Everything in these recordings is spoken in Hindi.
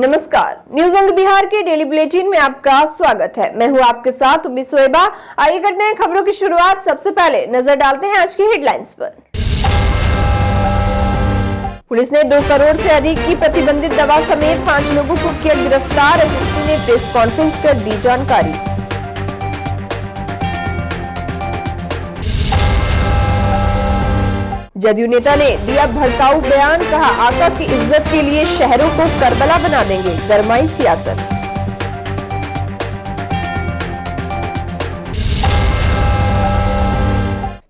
नमस्कार, न्यूज ऑन बिहार के डेली बुलेटिन में आपका स्वागत है। मैं हूं आपके साथ उम्मी सोएबा। आइए करते हैं खबरों की शुरुआत। सबसे पहले नजर डालते हैं आज की हेडलाइंस पर। पुलिस ने 2 करोड़ से अधिक की प्रतिबंधित दवा समेत 5 लोगों को किया गिरफ्तार। एसएसपी ने प्रेस कॉन्फ्रेंस कर दी जानकारी। जदयू नेता ने दिया भड़काऊ बयान, कहा आका की इज्जत के लिए शहरों को करबला बना देंगे, गरमाई सियासत।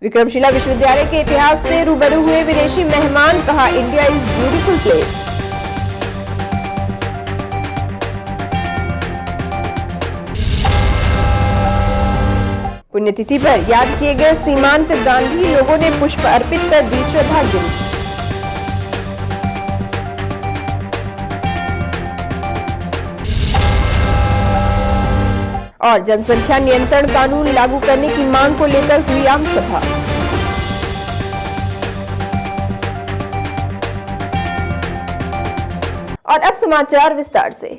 विक्रमशिला विश्वविद्यालय के इतिहास से रूबरू हुए विदेशी मेहमान, कहा इंडिया इज ब्यूटीफुल प्लेस। पुण्यतिथि पर याद किए गए सीमांत गांधी, लोगों ने पुष्प अर्पित कर दी श्रद्धांजलि। और जनसंख्या नियंत्रण कानून लागू करने की मांग को लेकर हुई आम सभा। और अब समाचार विस्तार से।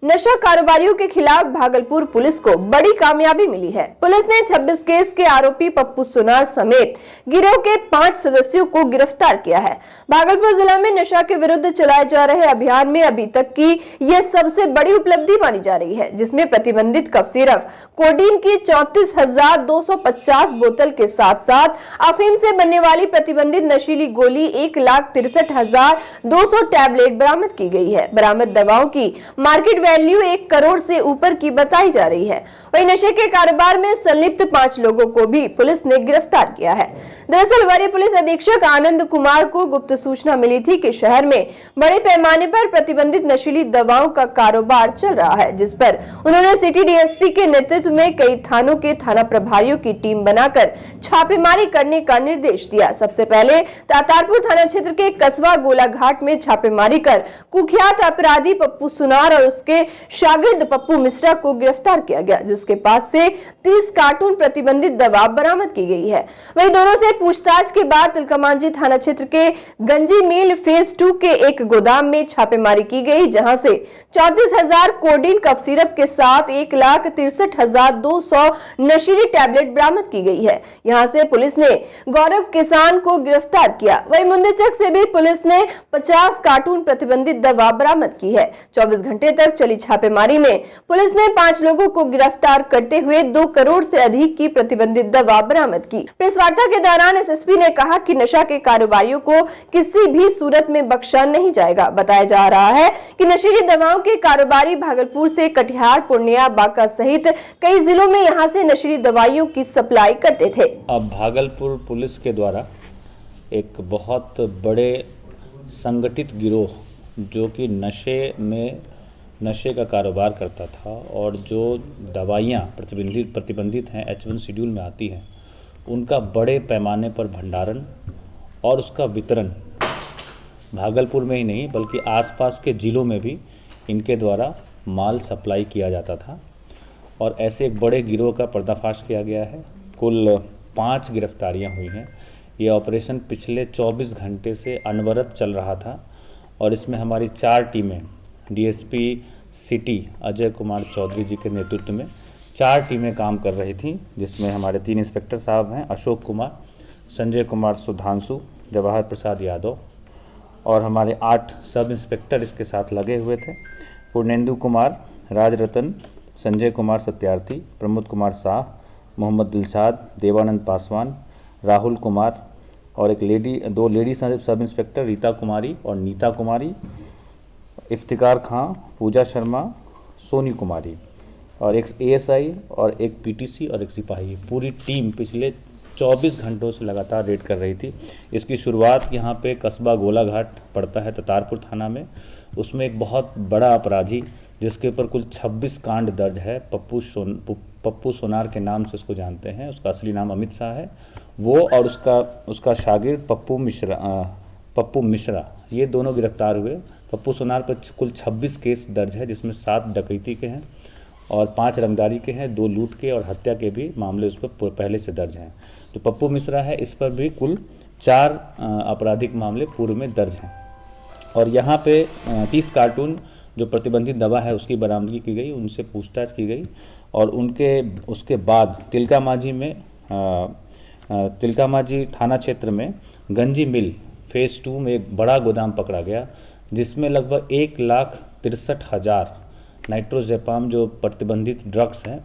नशा कारोबारियों के खिलाफ भागलपुर पुलिस को बड़ी कामयाबी मिली है। पुलिस ने 26 केस के आरोपी पप्पू सोनार समेत गिरोह के 5 सदस्यों को गिरफ्तार किया है। भागलपुर जिला में नशा के विरुद्ध चलाए जा रहे अभियान में अभी तक की यह सबसे बड़ी उपलब्धि मानी जा रही है, जिसमें प्रतिबंधित कफ सिरप कोडीन की 34,250 बोतल के साथ साथ अफीम से बनने वाली प्रतिबंधित नशीली गोली 1,63,200 टैबलेट बरामद की गई है। बरामद दवाओं की मार्केट वैल्यू 1 करोड़ से ऊपर की बताई जा रही है। वहीं नशे के कारोबार में संलिप्त 5 लोगों को भी पुलिस ने गिरफ्तार किया है। दरअसल वरीय पुलिस अधीक्षक आनंद कुमार को गुप्त सूचना मिली थी कि शहर में बड़े पैमाने पर प्रतिबंधित नशीली दवाओं का कारोबार चल रहा है, जिस पर उन्होंने सिटी डीएसपी के नेतृत्व में कई थानों के थाना प्रभारियों की टीम बनाकर छापेमारी करने का निर्देश दिया। सबसे पहले तातारपुर थाना क्षेत्र के कसबा गोलाघाट में छापेमारी कर कुख्यात अपराधी पप्पू सोनार और उसके शागिर्द पप्पू मिश्रा को गिरफ्तार किया गया, जिसके पास से 30 कार्टून प्रतिबंधित दवा बरामद की गई है। वहीं दोनों से पूछताछ के बाद तिलकमांझी थाना क्षेत्र के गंजी मिल फेज 2 के एक गोदाम में छापेमारी की गई, जहां से 34,000 कोडीन कफ सिरप के साथ 1,63,200 नशीली टैबलेट बरामद की गई है। यहां से पुलिस ने गौरव किसान को गिरफ्तार किया। वहीं मुंदेचक से भी पुलिस ने 50 कार्टून प्रतिबंधित दवा बरामद की है। 24 घंटे तक चली छापेमारी में पुलिस ने 5 लोगों को गिरफ्तार करते हुए 2 करोड़ से अधिक की प्रतिबंधित दवा बरामद की। प्रेस वार्ता के दौरान एसएसपी ने कहा कि नशा के कारोबारियों को किसी भी सूरत में बख्शा नहीं जाएगा। बताया जा रहा है कि नशीली दवाओं के कारोबारी भागलपुर से कटिहार, पूर्णिया, बांका सहित कई जिलों में यहां से नशीली दवाइयों की सप्लाई करते थे। अब भागलपुर पुलिस के द्वारा एक बहुत बड़े संगठित गिरोह जो कि नशे का कारोबार करता था और जो दवाइयाँ प्रतिबंधित हैं, H1 शेड्यूल में आती हैं, उनका बड़े पैमाने पर भंडारण और उसका वितरण भागलपुर में ही नहीं बल्कि आसपास के ज़िलों में भी इनके द्वारा माल सप्लाई किया जाता था। और ऐसे एक बड़े गिरोह का पर्दाफाश किया गया है। कुल 5 गिरफ्तारियां हुई हैं। ये ऑपरेशन पिछले 24 घंटे से अनवरत चल रहा था और इसमें हमारी 4 टीमें डीएसपी सिटी अजय कुमार चौधरी जी के नेतृत्व में 4 टीमें काम कर रही थीं, जिसमें हमारे 3 इंस्पेक्टर साहब हैं, अशोक कुमार, संजय कुमार सुधांशु, जवाहर प्रसाद यादव और हमारे 8 सब इंस्पेक्टर इसके साथ लगे हुए थे। पूर्णेंदु कुमार, राजरतन, संजय कुमार सत्यार्थी, प्रमोद कुमार शाह, मोहम्मद दिलशाद, देवानंद पासवान, राहुल कुमार और 2 lady sub inspector Rita Kumari और नीता कुमारी, इफ्तिकार खां, पूजा शर्मा, सोनी कुमारी और एक एएसआई और एक पीटीसी और एक सिपाही। पूरी टीम पिछले 24 घंटों से लगातार रेड कर रही थी। इसकी शुरुआत यहाँ पे कस्बा गोलाघाट पड़ता है तातारपुर थाना में। उसमें एक बहुत बड़ा अपराधी जिसके ऊपर कुल 26 कांड दर्ज है, पप्पू सोनार के नाम से उसको जानते हैं, उसका असली नाम अमित शाह है, वो और उसका शागिर्द पप्पू मिश्रा, ये दोनों गिरफ्तार हुए। पप्पू सोनार पर कुल 26 केस दर्ज है, जिसमें 7 डकैती के हैं और 5 रंगदारी के हैं, 2 लूट के और हत्या के भी मामले उस पर पहले से दर्ज हैं। जो पप्पू मिश्रा है, इस पर भी कुल 4 आपराधिक मामले पूर्व में दर्ज हैं। और यहाँ पे 30 कार्टून जो प्रतिबंधित दवा है उसकी बरामदगी की गई, उनसे पूछताछ की गई और उसके बाद तिलका मांझी थाना क्षेत्र में गंजी मिल फेज़ 2 में एक बड़ा गोदाम पकड़ा गया, जिसमें लगभग 1,63,000 नाइट्रोजेपाम जो प्रतिबंधित ड्रग्स हैं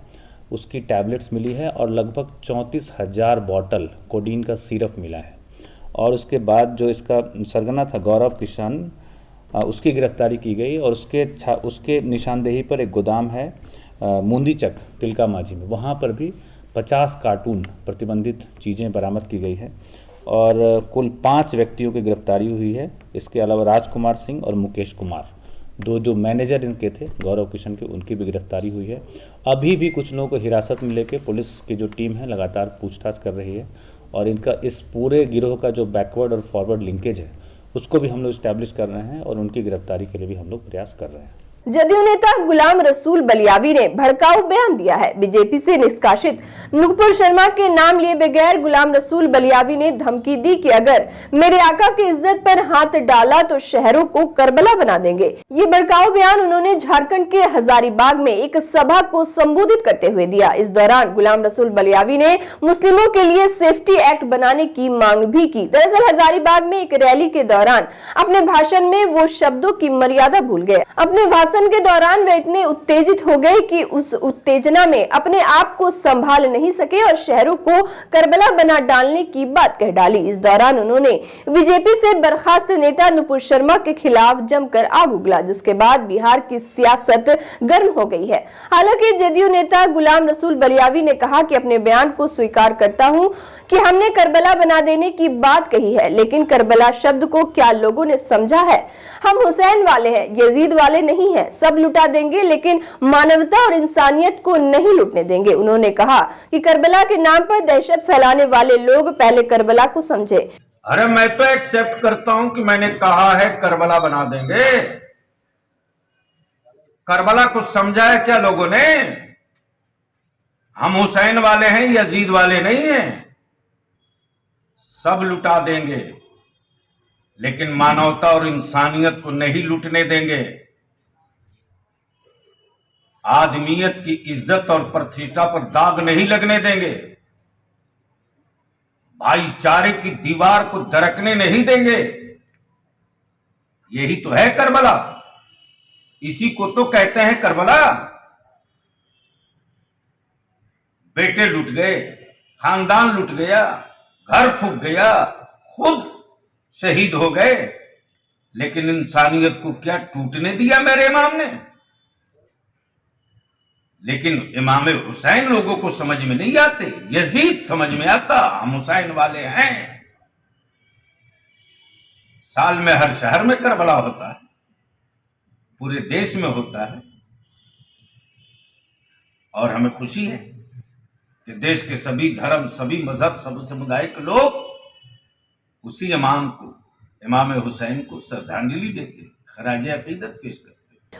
उसकी टैबलेट्स मिली है और लगभग 34,000 बॉटल कोडीन का सिरप मिला है। और उसके बाद जो इसका सरगना था गौरव किशन, उसकी गिरफ्तारी की गई और उसके निशानदेही पर एक गोदाम है मुंदीचक तिलका मांझी में, वहाँ पर भी 50 कार्टून प्रतिबंधित चीज़ें बरामद की गई है और कुल 5 व्यक्तियों की गिरफ्तारी हुई है। इसके अलावा राजकुमार सिंह और मुकेश कुमार, दो जो मैनेजर इनके थे गौरव किशन के, उनकी भी गिरफ्तारी हुई है। अभी भी कुछ लोगों को हिरासत में लेके पुलिस की जो टीम है लगातार पूछताछ कर रही है और इनका इस पूरे गिरोह का जो बैकवर्ड और फॉरवर्ड लिंकेज है उसको भी हम लोग इस्टेब्लिश कर रहे हैं और उनकी गिरफ्तारी के लिए भी हम लोग प्रयास कर रहे हैं। जदयू नेता गुलाम रसूल बलियावी ने भड़काऊ बयान दिया है। बीजेपी से निष्कासित नुपुर शर्मा के नाम लिए बगैर गुलाम रसूल बलियावी ने धमकी दी कि अगर मेरे आका की इज्जत पर हाथ डाला तो शहरों को करबला बना देंगे। ये भड़काऊ बयान उन्होंने झारखंड के हजारीबाग में एक सभा को संबोधित करते हुए दिया। इस दौरान गुलाम रसूल बलियावी ने मुस्लिमों के लिए सेफ्टी एक्ट बनाने की मांग भी की। दरअसल हजारीबाग में एक रैली के दौरान अपने भाषण में वो शब्दों की मर्यादा भूल गए। अपने भाषण के दौरान वे इतने उत्तेजित हो गए कि उस उत्तेजना में अपने आप को संभाल नहीं सके और शहरों को करबला बना डालने की बात कह डाली। इस दौरान उन्होंने बीजेपी से बर्खास्त नेता नुपुर शर्मा के खिलाफ जमकर आग उगला, जिसके बाद बिहार की सियासत गर्म हो गई है। हालांकि जदयू नेता गुलाम रसूल बलियावी ने कहा कि अपने बयान को स्वीकार करता हूं कि हमने करबला बना देने की बात कही है, लेकिन करबला शब्द को क्या लोगों ने समझा है? हम हुसैन वाले हैं, यजीद वाले नहीं हैं। सब लुटा देंगे लेकिन मानवता और इंसानियत को नहीं लुटने देंगे। उन्होंने कहा कि करबला के नाम पर दहशत फैलाने वाले लोग पहले करबला को समझे। अरे मैं तो एक्सेप्ट करता हूं कि मैंने कहा है करबला बना देंगे। करबला कुछ समझा है क्या लोगों ने? हम हुसैन वाले हैं, यजीद वाले नहीं हैं। सब लुटा देंगे लेकिन मानवता और इंसानियत को नहीं लुटने देंगे। आदमियत की इज्जत और प्रतिष्ठा पर दाग नहीं लगने देंगे। भाईचारे की दीवार को दरकने नहीं देंगे। यही तो है करबला, इसी को तो कहते हैं करबला। बेटे लुट गए, खानदान लुट गया, घर फूक गया, खुद शहीद हो गए, लेकिन इंसानियत को क्या टूटने दिया मेरे इमाम ने? लेकिन इमाम हुसैन लोगों को समझ में नहीं आते, यजीद समझ में आता। हम हुसैन वाले हैं। साल में हर शहर में करबला होता है, पूरे देश में होता है और हमें खुशी है कि देश के सभी धर्म, सभी मजहब, सभी समुदाय के लोग उसी इमाम को, इमाम हुसैन को श्रद्धांजलि देते, खराज अकीदत पेश करते।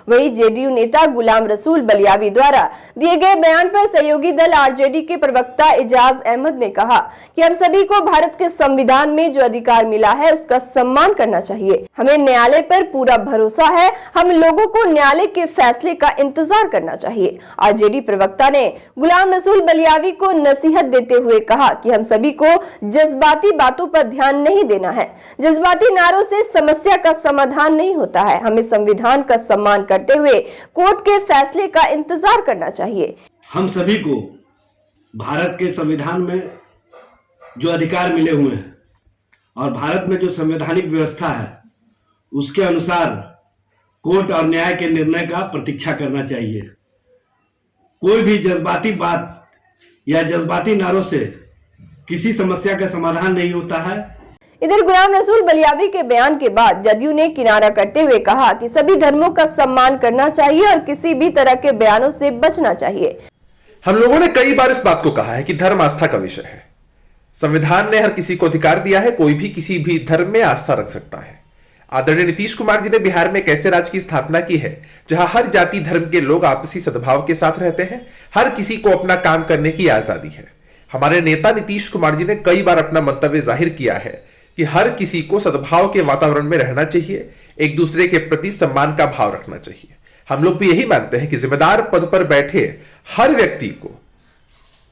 वही जेडीयू नेता गुलाम रसूल बलियावी द्वारा दिए गए बयान पर सहयोगी दल आरजेडी के प्रवक्ता एजाज अहमद ने कहा कि हम सभी को भारत के संविधान में जो अधिकार मिला है उसका सम्मान करना चाहिए। हमें न्यायालय पर पूरा भरोसा है। हम लोगों को न्यायालय के फैसले का इंतजार करना चाहिए। आरजेडी प्रवक्ता ने गुलाम रसूल बलियावी को नसीहत देते हुए कहा कि हम सभी को जज्बाती बातों पर ध्यान नहीं देना है। जज्बाती नारों से समस्या का समाधान नहीं होता है। हमें संविधान का सम्मान करते हुए कोर्ट के फैसले का इंतजार करना चाहिए। हम सभी को भारत के संविधान में जो अधिकार मिले हुए हैं और भारत में जो संवैधानिक व्यवस्था है उसके अनुसार कोर्ट और न्याय के निर्णय का प्रतीक्षा करना चाहिए। कोई भी जज्बाती बात या जज्बाती नारों से किसी समस्या का समाधान नहीं होता है। इधर गुलाम रसूल बलियावी के बयान के बाद जदयू ने किनारा करते हुए कहा कि सभी धर्मों का सम्मान करना चाहिए और किसी भी तरह के बयानों से बचना चाहिए। हम लोगों ने कई बार इस बात को कहा है कि धर्म आस्था का विषय है। संविधान ने हर किसी को अधिकार दिया है, कोई भी किसी भी धर्म में आस्था रख सकता है। आदरणीय नीतीश कुमार जी ने बिहार में एक ऐसे राज्य की स्थापना की है जहां हर जाति धर्म के लोग आपसी सद्भाव के साथ रहते हैं। हर किसी को अपना काम करने की आजादी है। हमारे नेता नीतीश कुमार जी ने कई बार अपना मंतव्य जाहिर किया है कि हर किसी को सद्भाव के वातावरण में रहना चाहिए, एक दूसरे के प्रति सम्मान का भाव रखना चाहिए। हम लोग भी यही मानते हैं कि जिम्मेदार पद पर बैठे हर व्यक्ति को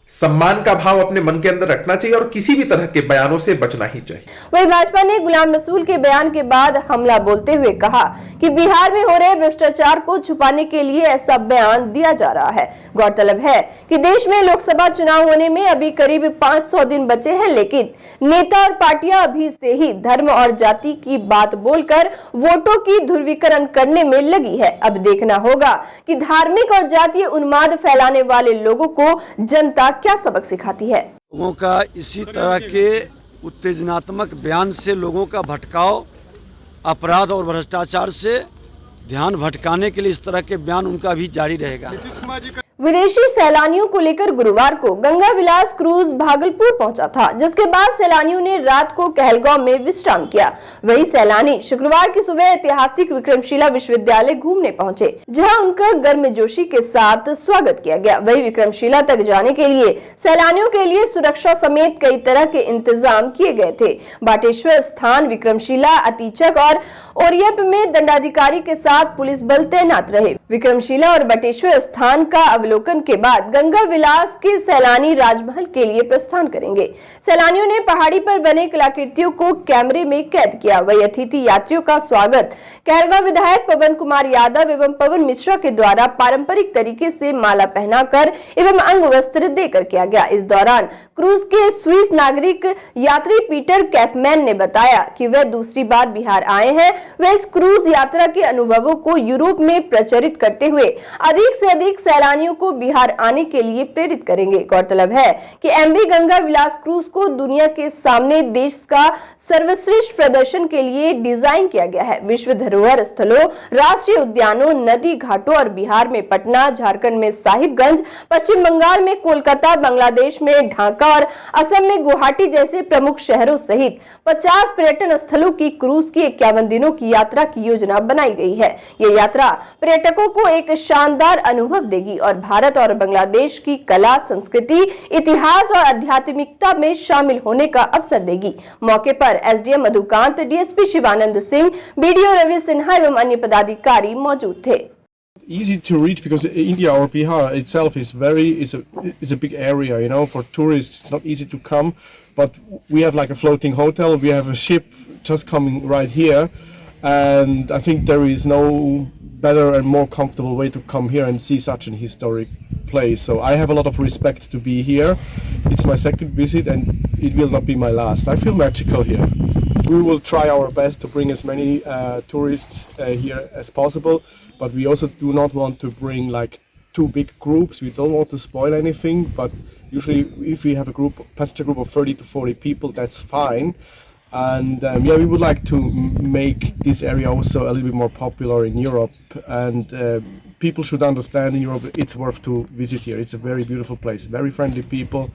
सम्मान का भाव अपने मन के अंदर रखना चाहिए और किसी भी तरह के बयानों से बचना ही चाहिए। वहीं भाजपा ने गुलाम रसूल के बयान के बाद हमला बोलते हुए कहा कि बिहार में हो रहे भ्रष्टाचार को छुपाने के लिए ऐसा बयान दिया जा रहा है। गौरतलब है कि देश में लोकसभा चुनाव होने में अभी करीब 500 दिन बचे हैं, लेकिन नेता और पार्टियां अभी से ही धर्म और जाति की बात बोलकर वोटों की ध्रुवीकरण करने में लगी है। अब देखना होगा कि धार्मिक और जातीय उन्माद फैलाने वाले लोगों को जनता क्या सबक सिखाती है। लोगों का इसी तरह के उत्तेजनात्मक बयान से लोगों का भटकाव, अपराध और भ्रष्टाचार से ध्यान भटकाने के लिए इस तरह के बयान उनका भी जारी रहेगा। विदेशी सैलानियों को लेकर गुरुवार को गंगा विलास क्रूज भागलपुर पहुंचा था, जिसके बाद सैलानियों ने रात को कहलगांव में विश्राम किया। वही सैलानी शुक्रवार की सुबह ऐतिहासिक विक्रमशिला विश्वविद्यालय घूमने पहुंचे, जहां उनका गर्मजोशी के साथ स्वागत किया गया। वही विक्रमशिला तक जाने के लिए सैलानियों के लिए सुरक्षा समेत कई तरह के इंतजाम किए गए थे। बाटेश्वर स्थान, विक्रमशिला, अतीचक और ओरियप में दंडाधिकारी के साथ पुलिस बल तैनात रहे। विक्रमशिला और बटेश्वर स्थान का अवलोकन के बाद गंगा विलास के सैलानी राजमहल के लिए प्रस्थान करेंगे। सैलानियों ने पहाड़ी पर बने कलाकृतियों को कैमरे में कैद किया। वही अतिथि यात्रियों का स्वागत कहलगांव विधायक पवन कुमार यादव एवं पवन मिश्रा के द्वारा पारंपरिक तरीके से माला पहनाकर एवं अंग वस्त्र देकर किया गया। इस दौरान क्रूज के स्विस नागरिक यात्री पीटर कैफमैन ने बताया कि वह दूसरी बार बिहार आए हैं। वह इस क्रूज यात्रा के अनुभवों को यूरोप में प्रचारित करते हुए अधिक से अधिक सैलानियों को बिहार आने के लिए प्रेरित करेंगे। गौरतलब है कि एमवी गंगा विलास क्रूज को दुनिया के सामने देश का सर्वश्रेष्ठ प्रदर्शन के लिए डिजाइन किया गया है। विश्व धरोहर स्थलों, राष्ट्रीय उद्यानों, नदी घाटों और बिहार में पटना, झारखंड में साहिबगंज, पश्चिम बंगाल में कोलकाता, बांग्लादेश में ढाका और असम में गुवाहाटी जैसे प्रमुख शहरों सहित 50 पर्यटन स्थलों की क्रूज की 51 दिनों की यात्रा की योजना बनाई गई है। यह यात्रा पर्यटकों को एक शानदार अनुभव देगी और भारत और बांग्लादेश की कला, संस्कृति, इतिहास और आध्यात्मिकता में शामिल होने का अवसर देगी। मौके पर SDM Madhukant, DSP Shivanand Singh, BDO Ravi Sinha एवं अन्य पदाधिकारी मौजूद थे। Easy to reach because India or Bihar itself is a big area, you know, for tourists. It's not easy to come, but we have like a floating hotel. We have a ship just coming right here, and I think there is no better and more comfortable way to come here and see such an historic place. So I have a lot of respect to be here. It's my second visit and it will not be my last. I feel magical here. We will try our best to bring as many tourists here as possible, but we also do not want to bring like too big groups. We don't want to spoil anything, but usually if we have a passenger group of 30 to 40 people, that's fine. And yeah, we would like to make this area also a little bit more popular in Europe, and people should understand in Europe it's worth to visit here. It's a very beautiful place, very friendly people,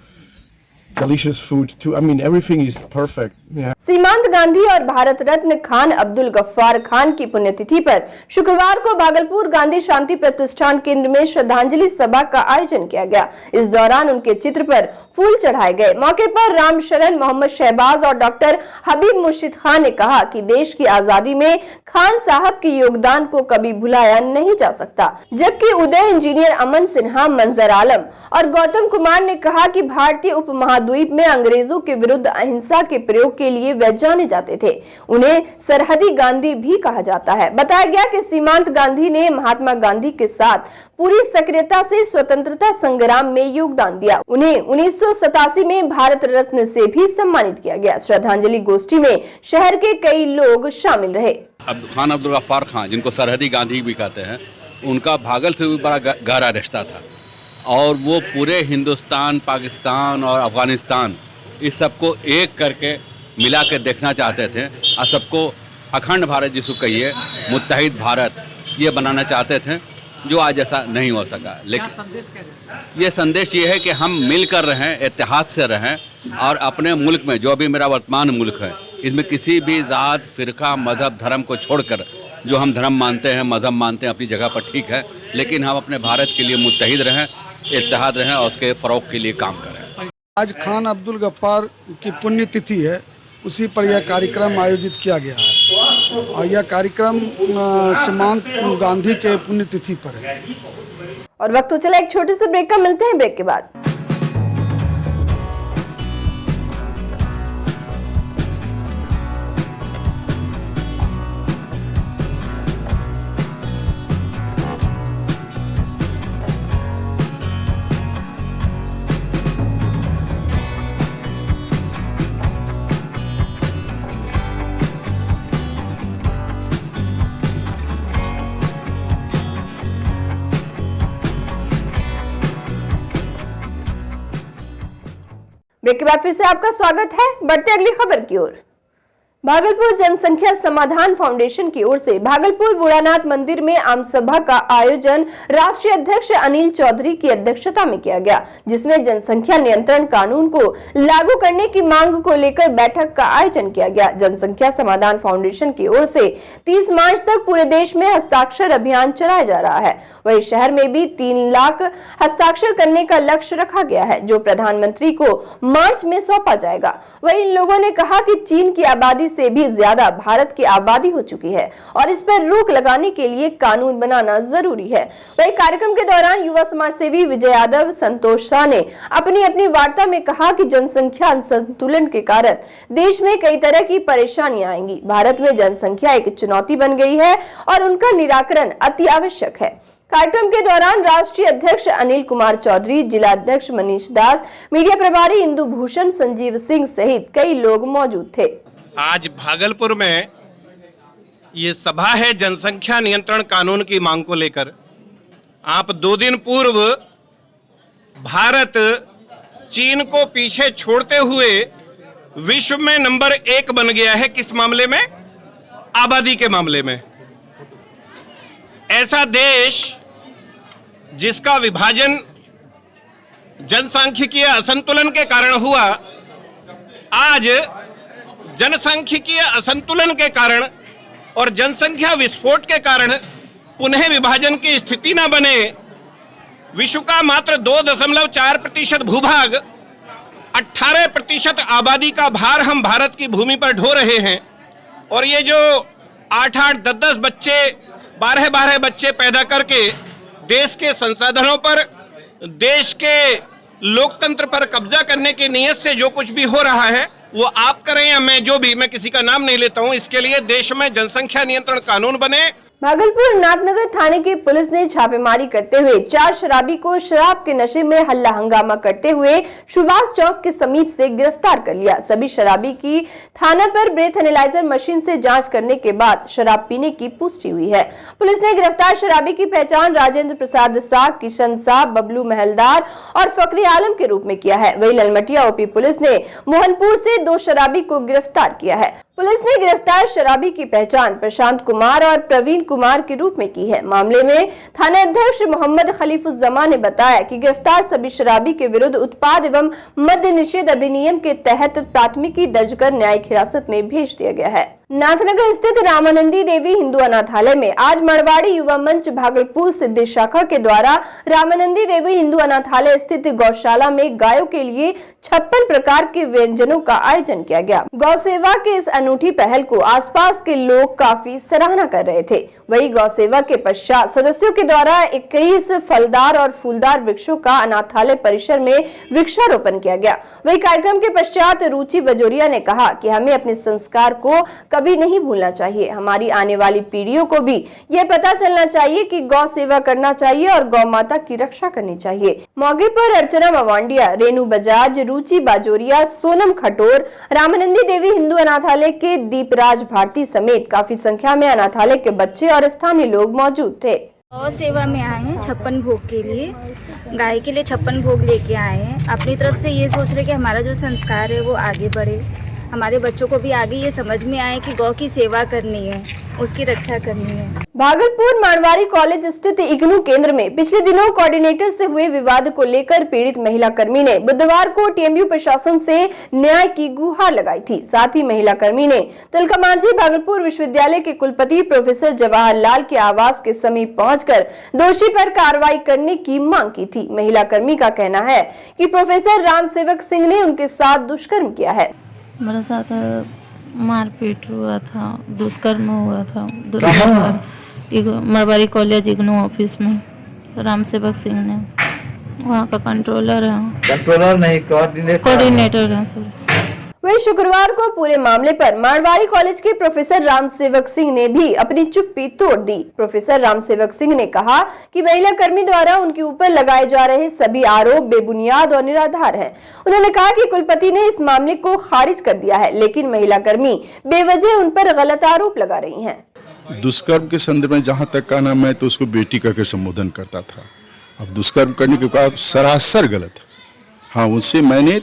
delicious food too. I mean, everything is perfect. Yeah. सीमांत गांधी और भारत रत्न खान अब्दुल गफ्फार खान की पुण्यतिथि पर शुक्रवार को भागलपुर गांधी शांति प्रतिष्ठान केंद्र में श्रद्धांजलि सभा का आयोजन किया गया। इस दौरान उनके चित्र पर फूल चढ़ाए गए। मौके पर राम शरण, मोहम्मद शहबाज और डॉक्टर हबीब मुर्शिद खान ने कहा कि देश की आजादी में खान साहब के योगदान को कभी भुलाया नहीं जा सकता। जबकि उदय इंजीनियर अमन सिन्हा, मंजर आलम और गौतम कुमार ने कहा कि भारतीय उपमहाद्वीप में अंग्रेजों के विरुद्ध अहिंसा के प्रयोग के लिए वे जाने जाते थे। उन्हें सरहदी गांधी भी कहा जाता है। बताया गया कि सीमांत गांधी ने महात्मा गांधी के साथ पूरी सक्रियता से स्वतंत्रता संग्राम में योगदान दिया। उन्हें 1987 में भारत रत्न से भी सम्मानित किया गया। श्रद्धांजलि गोष्ठी में शहर के कई लोग शामिल रहे। खान अब्दुल गफ्फार खान, जिनको सरहदी गांधी भी कहते हैं, उनका भागल से भी बड़ा गहरा रिश्ता था और वो पूरे हिंदुस्तान, पाकिस्तान और अफगानिस्तान इस सबको एक करके मिला के देखना चाहते थे और सबको अखंड भारत जिसको कहिए, मुत्तहिद भारत ये बनाना चाहते थे, जो आज ऐसा नहीं हो सका। लेकिन ये संदेश ये है कि हम मिलकर रहें, इत्तेहाद से रहें और अपने मुल्क में, जो भी मेरा वर्तमान मुल्क है, इसमें किसी भी ज़ात, फ़िरका, मज़हब, धर्म को छोड़कर, जो हम धर्म मानते हैं, मज़हब मानते हैं, अपनी जगह पर ठीक है, लेकिन हम अपने भारत के लिए मुत्तहिद रहें, इत्तेहाद रहें और उसके फ़रोग़ के लिए काम करें। आज खान अब्दुल गफ्फार की पुण्यतिथि है, उसी पर यह कार्यक्रम आयोजित किया गया है। और यह कार्यक्रम सीमांत गांधी के पुण्यतिथि पर है। और वक्त तो चला एक छोटे से ब्रेक का, मिलते हैं ब्रेक के बाद। ब्रेक के बाद फिर से आपका स्वागत है। बढ़ते अगली खबर की ओर। भागलपुर जनसंख्या समाधान फाउंडेशन की ओर से भागलपुर बूढ़ानाथ मंदिर में आम सभा का आयोजन राष्ट्रीय अध्यक्ष अनिल चौधरी की अध्यक्षता में किया गया, जिसमें जनसंख्या नियंत्रण कानून को लागू करने की मांग को लेकर बैठक का आयोजन किया गया। जनसंख्या समाधान फाउंडेशन की ओर से 30 मार्च तक पूरे देश में हस्ताक्षर अभियान चलाया जा रहा है। वहीं शहर में भी 3 लाख हस्ताक्षर करने का लक्ष्य रखा गया है, जो प्रधानमंत्री को मार्च में सौंपा जाएगा। वहीं इन लोगों ने कहा कि चीन की आबादी से भी ज्यादा भारत की आबादी हो चुकी है और इस पर रोक लगाने के लिए कानून बनाना जरूरी है। वहीं कार्यक्रम के दौरान युवा समाज सेवी विजय यादव, संतोष शाह ने अपनी अपनी वार्ता में कहा कि जनसंख्या असंतुलन के कारण देश में कई तरह की परेशानियां आएंगी। भारत में जनसंख्या एक चुनौती बन गई है और उनका निराकरण अति आवश्यक है। कार्यक्रम के दौरान राष्ट्रीय अध्यक्ष अनिल कुमार चौधरी, जिला अध्यक्ष मनीष दास, मीडिया प्रभारी इंदु भूषण, संजीव सिंह सहित कई लोग मौजूद थे। आज भागलपुर में ये सभा है जनसंख्या नियंत्रण कानून की मांग को लेकर। आप 2 दिन पूर्व भारत चीन को पीछे छोड़ते हुए विश्व में नंबर 1 बन गया है। किस मामले में? आबादी के मामले में। ऐसा देश जिसका विभाजन जनसांख्यिकीय असंतुलन के कारण हुआ, आज जनसांख्यिकीय असंतुलन के कारण और जनसंख्या विस्फोट के कारण पुनः विभाजन की स्थिति न बने, विश्व का मात्र 2.4% भूभाग, 18% आबादी का भार हम भारत की भूमि पर ढो रहे हैं। और ये जो 8-8, 10-10 बच्चे, 12-12 बच्चे पैदा करके देश के संसाधनों पर, देश के लोकतंत्र पर कब्जा करने की नीयत से जो कुछ भी हो रहा है, वो आप करें या मैं, जो भी, मैं किसी का नाम नहीं लेता हूं, इसके लिए देश में जनसंख्या नियंत्रण कानून बने। भागलपुर नाथनगर थाने की पुलिस ने छापेमारी करते हुए 4 शराबी को शराब के नशे में हल्ला हंगामा करते हुए सुभाष चौक के समीप से गिरफ्तार कर लिया। सभी शराबी की थाना पर ब्रेथ एनालाइजर मशीन से जांच करने के बाद शराब पीने की पुष्टि हुई है। पुलिस ने गिरफ्तार शराबी की पहचान राजेंद्र प्रसाद शाह, किशन शाह, बबलू महलदार और फकरी आलम के रूप में किया है। वही ललमटिया ओपी पुलिस ने मोहनपुर से 2 शराबी को गिरफ्तार किया है। पुलिस ने गिरफ्तार शराबी की पहचान प्रशांत कुमार और प्रवीण कुमार के रूप में की है। मामले में थाना अध्यक्ष मोहम्मद खलीफुज्जमान ने बताया कि गिरफ्तार सभी शराबी के विरुद्ध उत्पाद एवं मद्य निषेध अधिनियम के तहत प्राथमिकी दर्ज कर न्यायिक हिरासत में भेज दिया गया है। नाथनगर स्थित रामानंदी देवी हिंदू अनाथालय में आज मारवाड़ी युवा मंच भागलपुर सिद्धि शाखा के द्वारा रामानंदी देवी हिंदू अनाथालय स्थित गौशाला में गायों के लिए 56 प्रकार के व्यंजनों का आयोजन किया गया। गौ सेवा के इस अनूठी पहल को आसपास के लोग काफी सराहना कर रहे थे। वही गौ सेवा के पश्चात सदस्यों के द्वारा 21 फलदार और फूलदार वृक्षों का अनाथालय परिसर में वृक्षारोपण किया गया। वही कार्यक्रम के पश्चात रुचि बजोरिया ने कहा कि हमें अपने संस्कार को कभी नहीं भूलना चाहिए। हमारी आने वाली पीढ़ियों को भी यह पता चलना चाहिए कि गौ सेवा करना चाहिए और गौ माता की रक्षा करनी चाहिए। मौके पर अर्चना मवांडिया, रेणु बजाज, रुचि बाजोरिया, सोनम खटोर, रामानंदी देवी हिंदू अनाथालय के दीपराज भारती समेत काफी संख्या में अनाथालय के बच्चे और स्थानीय लोग मौजूद थे। गौ सेवा में आए हैं 56 भोग के लिए, गाय के लिए 56 भोग लेके आए हैं। अपनी तरफ से ये सोच रहे कि हमारा जो संस्कार है वो आगे बढ़े, हमारे बच्चों को भी आगे ये समझ में आए कि गौ की सेवा करनी है, उसकी रक्षा करनी है। भागलपुर मारवाड़ी कॉलेज स्थित इग्नू केंद्र में पिछले दिनों कोऑर्डिनेटर से हुए विवाद को लेकर पीड़ित महिला कर्मी ने बुधवार को टीएमयू प्रशासन से न्याय की गुहार लगाई थी। साथ ही महिला कर्मी ने तिलकमांझी भागलपुर विश्वविद्यालय के कुलपति प्रोफेसर जवाहरलाल के आवास के समीप पहुंचकर दोषी पर कार्रवाई करने की मांग की थी। महिला कर्मी का कहना है कि प्रोफेसर राम सेवक सिंह ने उनके साथ दुष्कर्म किया है। मेरे साथ मारपीट हुआ था, दुष्कर्म हुआ था। मरवाड़ी कॉलेज इग्नू ऑफिस में राम सेवक सिंह ने, वहाँ का कंट्रोलर है। कंट्रोलर नहीं, कोऑर्डिनेटर है सर। वहीं शुक्रवार को पूरे मामले पर मारवाड़ी कॉलेज के प्रोफेसर राम सेवक सिंह ने भी अपनी चुप्पी तोड़ दी। प्रोफेसर राम सेवक सिंह ने कहा कि महिला कर्मी द्वारा उनके ऊपर लगाए जा रहे सभी आरोप बेबुनियाद और निराधार हैं। उन्होंने कहा कि कुलपति ने इस मामले को खारिज कर दिया है, लेकिन महिला कर्मी बेवजह उन पर गलत आरोप लगा रही हैं। दुष्कर्म के संदर्भ में जहाँ तक कहना, मैं तो उसको बेटी कहकर संबोधन करता था। अब दुष्कर्म करने के बाद सरासर गलत। हाँ, उससे मैंने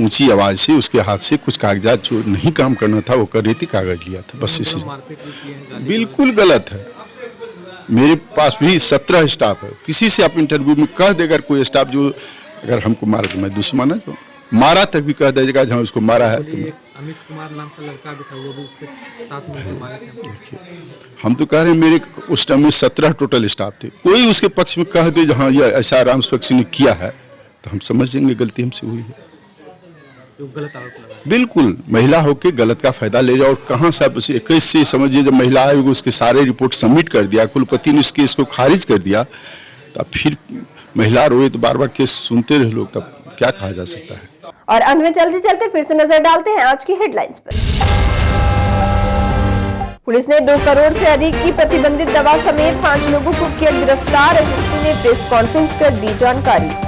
ऊंची आवाज से उसके हाथ से कुछ कागजात जो नहीं काम करना था वो कर रही थी, कागज लिया था, बस इसी। बिल्कुल गलत है। मेरे पास भी 17 स्टाफ है। किसी से आप इंटरव्यू में कह देगा कोई स्टाफ जो अगर हमको मारा तो मैं दुश्मन है, तो मारा तक भी कह देगा जहाँ उसको मारा है। तो अमित कुमार नाम का लड़का भी था, वो भी उसके साथ में मारे थे। देखिए, हम तो कह रहे हैं मेरे उस टाइम में 17 टोटल स्टाफ थे। कोई उसके पक्ष में कह दे जहाँ ये ऐसा राम सेवक सिंह ने किया है तो हम समझ जाएंगे गलती हमसे हुई है। गलत आरोप लगा। बिल्कुल, महिला होके गलत का फायदा ले रहा। और कहाँ से 21 से समझिए, जब महिला आयोग उसके सारे रिपोर्ट सबमिट कर दिया, कुलपति ने उस केस को खारिज कर दिया, तब फिर महिला रोए तो बार बार केस सुनते रहे लोग, तब क्या कहा जा सकता है। और अंत में चलते चलते फिर से नजर डालते हैं आज की हेडलाइंस पर। पुलिस ने 2 करोड़ से अधिक की प्रतिबंधित दवा समेत 5 लोगों को किया गिरफ्तार। एसएसपी ने प्रेस कॉन्फ्रेंस कर दी जानकारी।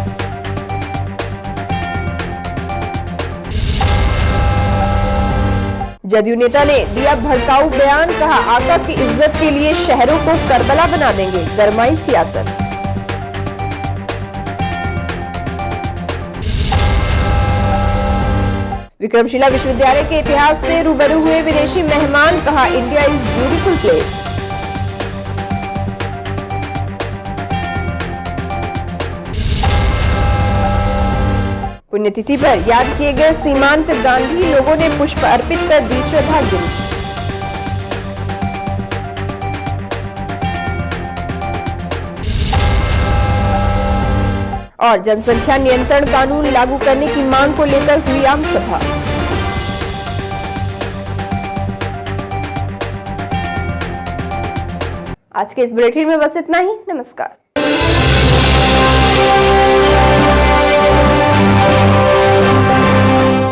जदयू नेता ने दिया भड़काऊ बयान, कहा आका की इज्जत के लिए शहरों को करबला बना देंगे, गरमाई सियासत। विक्रमशिला विश्वविद्यालय के इतिहास से रूबरू हुए विदेशी मेहमान, कहा इंडिया इज ब्यूटीफुल प्लेस। पुण्यतिथि पर याद किए गए सीमांत गांधी, लोगों ने पुष्प अर्पित कर दी श्रद्धांजलि। और जनसंख्या नियंत्रण कानून लागू करने की मांग को लेकर हुई आम सभा। आज के इस बुलेटिन में बस इतना ही। नमस्कार।